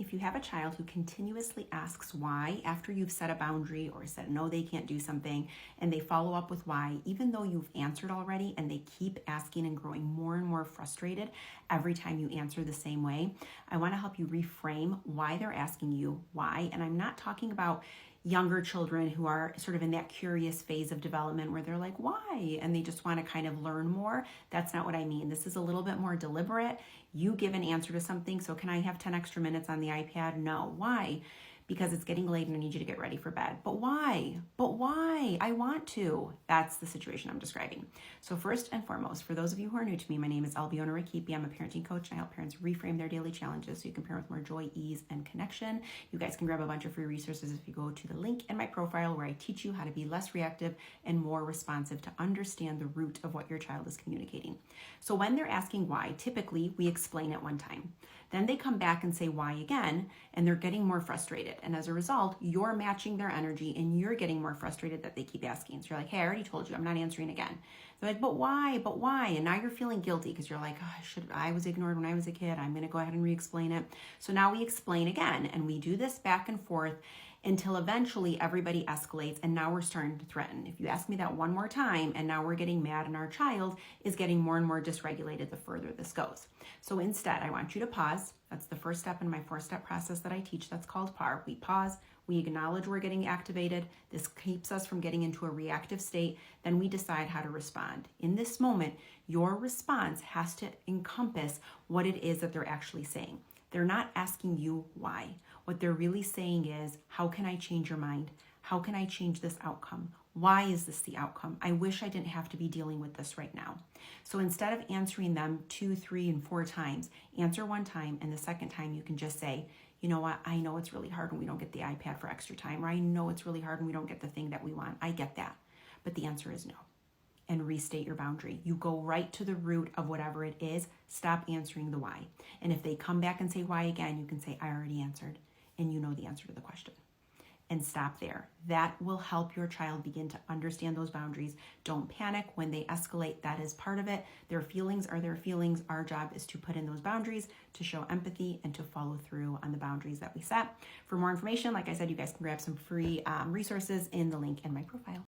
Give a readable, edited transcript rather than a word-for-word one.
If you have a child who continuously asks why after you've set a boundary or said no, they can't do something, and they follow up with why, even though you've answered already, and they keep asking and growing more and more frustrated every time you answer the same way, I want to help you reframe why they're asking you why. And I'm not talking about younger children who are sort of in that curious phase of development where they're like, why? And they just want to kind of learn more. That's not what I mean. This is a little bit more deliberate. You give an answer to something. So can I have 10 extra minutes on the iPad? No. Why? Because it's getting late and I need you to get ready for bed. But why? But why? I want to. That's the situation I'm describing. So first and foremost, for those of you who are new to me, my name is Albiona Rakipi. I'm a parenting coach and I help parents reframe their daily challenges so you can parent with more joy, ease, and connection. You guys can grab a bunch of free resources if you go to the link in my profile where I teach you how to be less reactive and more responsive to understand the root of what your child is communicating. So when they're asking why, typically we explain it one time. Then they come back and say why again, and they're getting more frustrated. And as a result, you're matching their energy and you're getting more frustrated that they keep asking. So you're like, hey, I already told you, I'm not answering again. They're like, but why? But why? And now you're feeling guilty because you're like, oh, I was ignored when I was a kid. I'm going to go ahead and re-explain it. So now we explain again, and we do this back and forth until eventually everybody escalates, and now we're starting to threaten. If you ask me that one more time, and now we're getting mad, and our child is getting more and more dysregulated the further this goes. So instead, I want you to pause. That's the first step in my 4-step process that I teach. That's called PAR. We pause. We acknowledge we're getting activated. This keeps us from getting into a reactive state. Then we decide how to respond. In this moment, your response has to encompass what it is that they're actually saying. They're not asking you why. What they're really saying is, how can I change your mind? How can I change this outcome? Why is this the outcome? I wish I didn't have to be dealing with this right now. So instead of answering them 2, 3, and 4 times, answer one time, and the second time you can just say, you know what, I know it's really hard when we don't get the iPad for extra time, or I know it's really hard when we don't get the thing that we want. I get that. But the answer is no. And restate your boundary. You go right to the root of whatever it is. Stop answering the why. And if they come back and say why again, you can say, I already answered, and you know the answer to the question. And stop there. That will help your child begin to understand those boundaries. Don't panic when they escalate. That is part of it. Their feelings are their feelings. Our job is to put in those boundaries, to show empathy, and to follow through on the boundaries that we set. For more information, like I said, you guys can grab some free resources in the link in my profile.